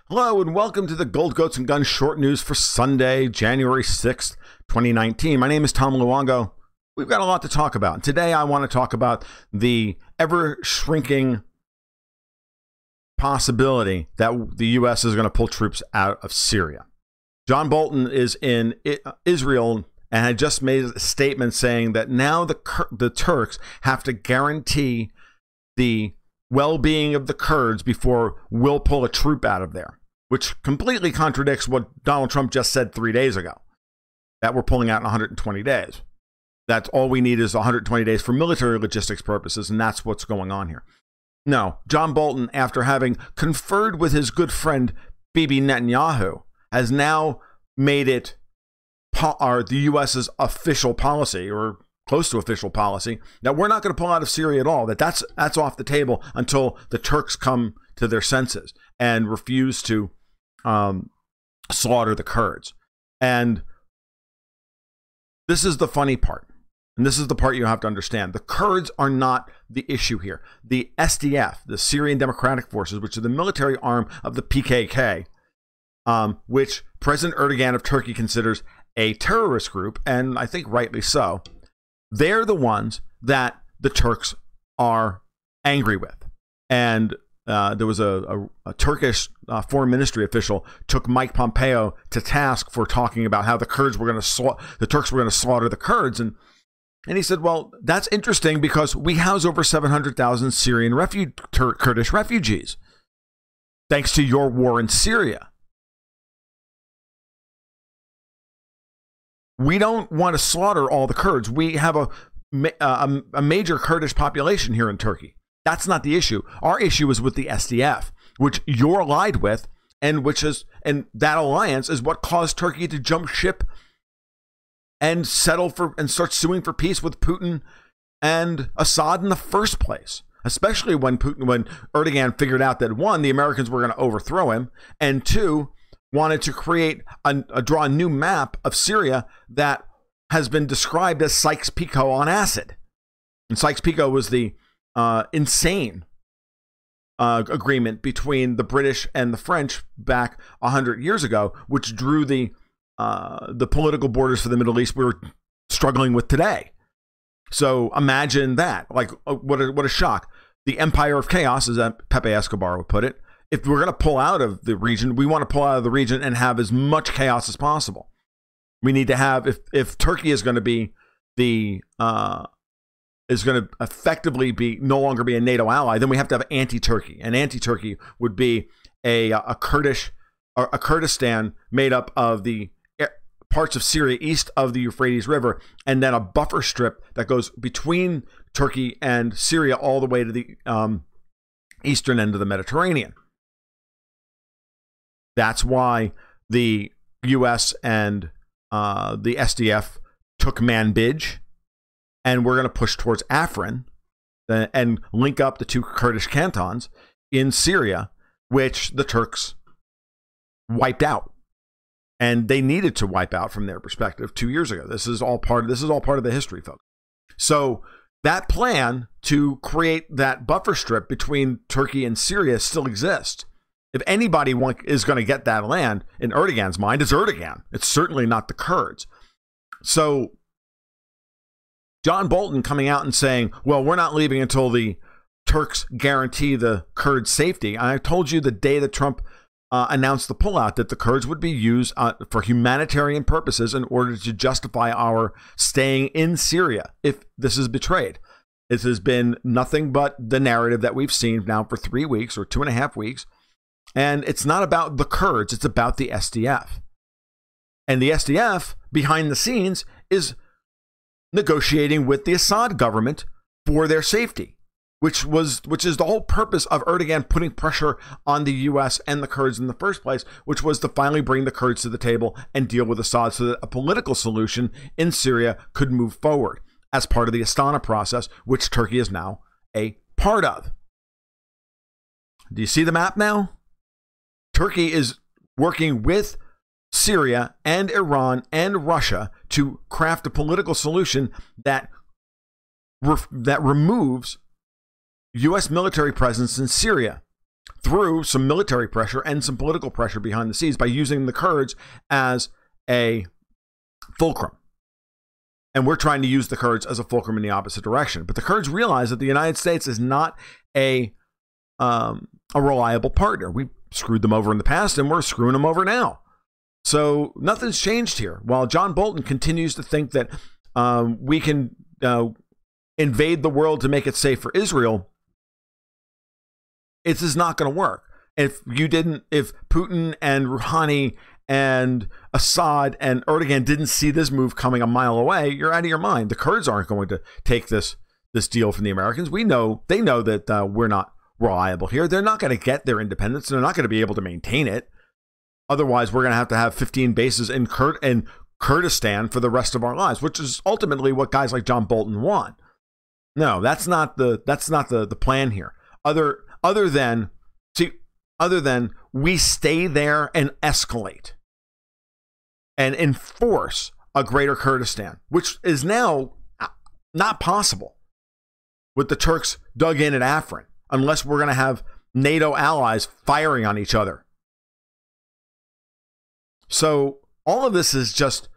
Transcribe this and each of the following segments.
Hello and welcome to the Gold Goats and Guns short news for Sunday, January 6th, 2019. My name is Tom Luongo. We've got a lot to talk about. And today I want to talk about the ever-shrinking possibility that the U.S. is going to pull troops out of Syria. John Bolton is in Israel and had just made a statement saying that now the Turks have to guarantee the well-being of the Kurds before we'll pull a troop out of there, which completely contradicts what Donald Trump just said 3 days ago, that we're pulling out in 120 days. That's all we need is 120 days for military logistics purposes, and that's what's going on here. No, John Bolton, after having conferred with his good friend Bibi Netanyahu, has now made it the U.S.'s official policy, or close to official policy, that we're not going to pull out of Syria at all, that's off the table until the Turks come to their senses and refuse to slaughter the Kurds. And this is the funny part, and this is the part you have to understand. The Kurds are not the issue here. The SDF, the Syrian Democratic Forces, which are the military arm of the PKK, which President Erdogan of Turkey considers a terrorist group, and I think rightly so, they're the ones that the Turks are angry with. And there was a Turkish foreign ministry official took Mike Pompeo to task for talking about how the Turks were going to slaughter the Kurds. And he said, well, that's interesting because we house over 700,000 Syrian Kurdish refugees, thanks to your war in Syria. We don't want to slaughter all the Kurds. We have a major Kurdish population here in Turkey. That's not the issue. Our issue is with the SDF, which you're allied with, and that alliance is what caused Turkey to jump ship and start suing for peace with Putin and Assad in the first place. Especially when Erdogan figured out that, one, the Americans were going to overthrow him, and two, wanted to draw a new map of Syria that has been described as Sykes-Picot on acid. And Sykes-Picot was the insane agreement between the British and the French back 100 years ago, which drew the political borders for the Middle East we're struggling with today. So imagine that. Like, what a shock. The empire of chaos, as Pepe Escobar would put it. If we're going to pull out of the region, we want to pull out of the region and have as much chaos as possible. We need to have, if Turkey is going to be effectively no longer be a NATO ally, then we have to have anti-Turkey. And anti-Turkey would be a Kurdistan made up of the parts of Syria east of the Euphrates River, and then a buffer strip that goes between Turkey and Syria all the way to the eastern end of the Mediterranean. That's why the U.S. and the SDF took Manbij, and we're going to push towards Afrin and link up the two Kurdish cantons in Syria, which the Turks wiped out. And they needed to wipe out from their perspective 2 years ago. This is all part of the history, folks. So that plan to create that buffer strip between Turkey and Syria still exists. If anybody is going to get that land, in Erdogan's mind, it's Erdogan. It's certainly not the Kurds. So John Bolton coming out and saying, well, we're not leaving until the Turks guarantee the Kurds' safety. I told you the day that Trump announced the pullout that the Kurds would be used for humanitarian purposes in order to justify our staying in Syria if this is betrayed. This has been nothing but the narrative that we've seen now for 3 weeks or 2.5 weeks. And it's not about the Kurds, it's about the SDF. And the SDF, behind the scenes, is negotiating with the Assad government for their safety, which is the whole purpose of Erdogan putting pressure on the U.S. and the Kurds in the first place, which was to finally bring the Kurds to the table and deal with Assad so that a political solution in Syria could move forward as part of the Astana process, which Turkey is now a part of. Do you see the map now? Turkey is working with Syria and Iran and Russia to craft a political solution that removes U.S. military presence in Syria through some military pressure and some political pressure behind the scenes by using the Kurds as a fulcrum. And we're trying to use the Kurds as a fulcrum in the opposite direction. But the Kurds realize that the United States is not a reliable partner. We screwed them over in the past, and we're screwing them over now. So nothing's changed here. While John Bolton continues to think that we can invade the world to make it safe for Israel, it's just not going to work. If Putin and Rouhani and Assad and Erdogan didn't see this move coming a mile away, you're out of your mind. The Kurds aren't going to take this deal from the Americans. They know that we're not reliable here. They're not going to get their independence. They're not going to be able to maintain it. Otherwise, we're going to have 15 bases in Kurdistan for the rest of our lives, which is ultimately what guys like John Bolton want. No, that's not the plan here. Other than we stay there and escalate and enforce a greater Kurdistan, which is now not possible with the Turks dug in at Afrin, unless we're going to have NATO allies firing on each other. So all of this is just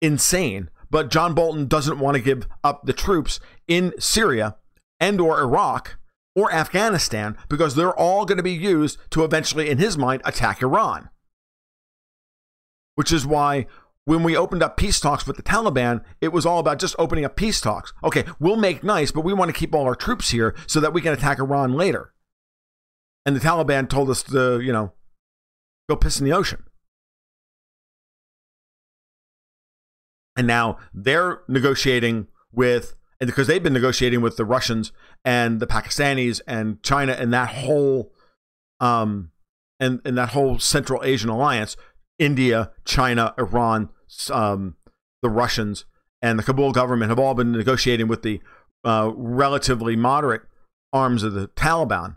insane, but John Bolton doesn't want to give up the troops in Syria and or Iraq or Afghanistan because they're all going to be used to eventually, in his mind, attack Iran. Which is why when we opened up peace talks with the Taliban, it was all about just opening up peace talks. Okay, we'll make nice, but we want to keep all our troops here so that we can attack Iran later. And the Taliban told us to, go piss in the ocean. And now they're negotiating with, and because they've been negotiating with the Russians and the Pakistanis and China and that whole and that whole Central Asian alliance, India, China, Iran, the Russians, and the Kabul government have all been negotiating with the relatively moderate arms of the Taliban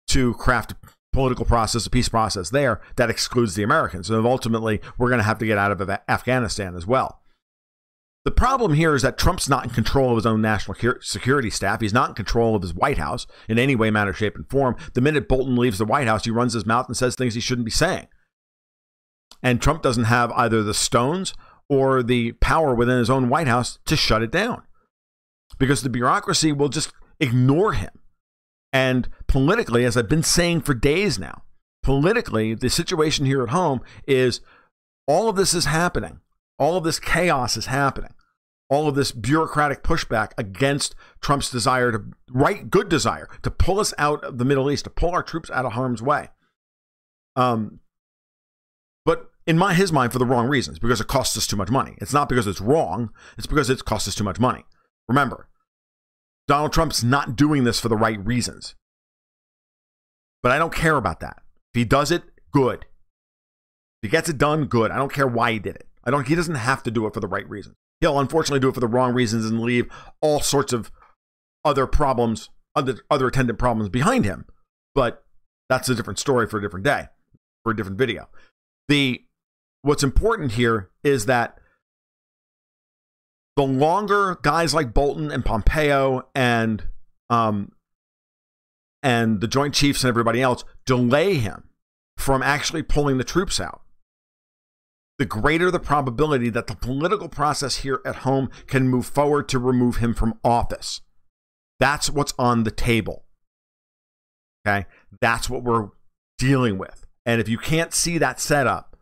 to craft a political process, a peace process there that excludes the Americans. So ultimately, we're going to have to get out of Afghanistan as well. The problem here is that Trump's not in control of his own national security staff. He's not in control of his White House in any way, manner, shape, and form. The minute Bolton leaves the White House, he runs his mouth and says things he shouldn't be saying. And Trump doesn't have either the stones or the power within his own White House to shut it down, because the bureaucracy will just ignore him. And politically, as I've been saying for days now, politically, the situation here at home is all of this is happening. All of this chaos is happening. All of this bureaucratic pushback against Trump's good desire to pull us out of the Middle East, to pull our troops out of harm's way. But in his mind, for the wrong reasons, because it costs us too much money. It's not because it's wrong. It's because it costs us too much money. Remember, Donald Trump's not doing this for the right reasons. But I don't care about that. If he does it, good. If he gets it done, good. I don't care why he did it. He doesn't have to do it for the right reasons. He'll unfortunately do it for the wrong reasons and leave all sorts of other problems, other attendant problems behind him. But that's a different story for a different day, for a different video. What's important here is that the longer guys like Bolton and Pompeo and the Joint Chiefs and everybody else delay him from actually pulling the troops out, the greater the probability that the political process here at home can move forward to remove him from office. That's what's on the table. Okay? That's what we're dealing with. And if you can't see that setup,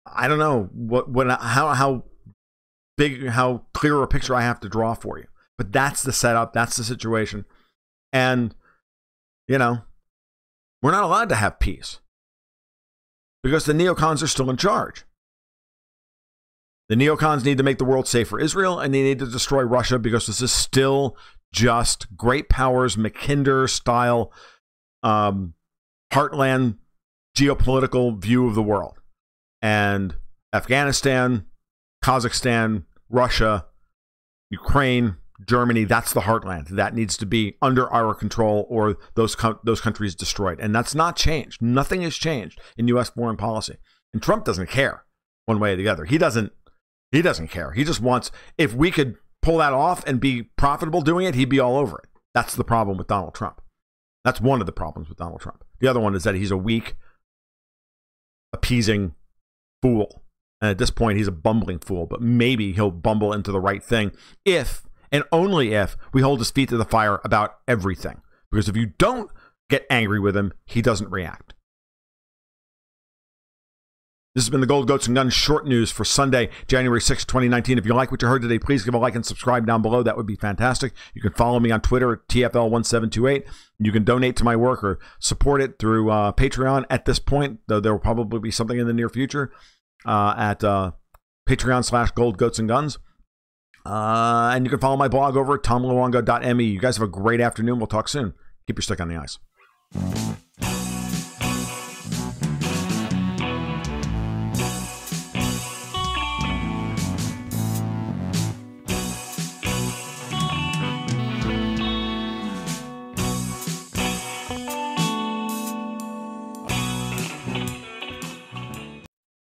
I don't know how clear a picture I have to draw for you. But that's the setup. That's the situation. And, we're not allowed to have peace because the neocons are still in charge. The neocons need to make the world safe for Israel, and they need to destroy Russia because this is still just great powers, Mackinder-style heartland geopolitical view of the world. And Afghanistan, Kazakhstan, Russia, Ukraine, Germany, that's the heartland. That needs to be under our control or those countries destroyed. And that's not changed. Nothing has changed in U.S. foreign policy. And Trump doesn't care one way or the other. He doesn't care. He just wants, if we could pull that off and be profitable doing it, he'd be all over it. That's the problem with Donald Trump. That's one of the problems with Donald Trump. The other one is that he's a weak, appeasing fool. And at this point, he's a bumbling fool. But maybe he'll bumble into the right thing if, and only if, we hold his feet to the fire about everything. Because if you don't get angry with him, he doesn't react. This has been the Gold Goats and Guns short news for Sunday, January 6, 2019. If you like what you heard today, please give a like and subscribe down below. That would be fantastic. You can follow me on Twitter at TFL1728. You can donate to my work or support it through Patreon at this point, though there will probably be something in the near future at Patreon/Gold Goats and Guns. And you can follow my blog over at tomluongo.me. You guys have a great afternoon. We'll talk soon. Keep your stick on the ice.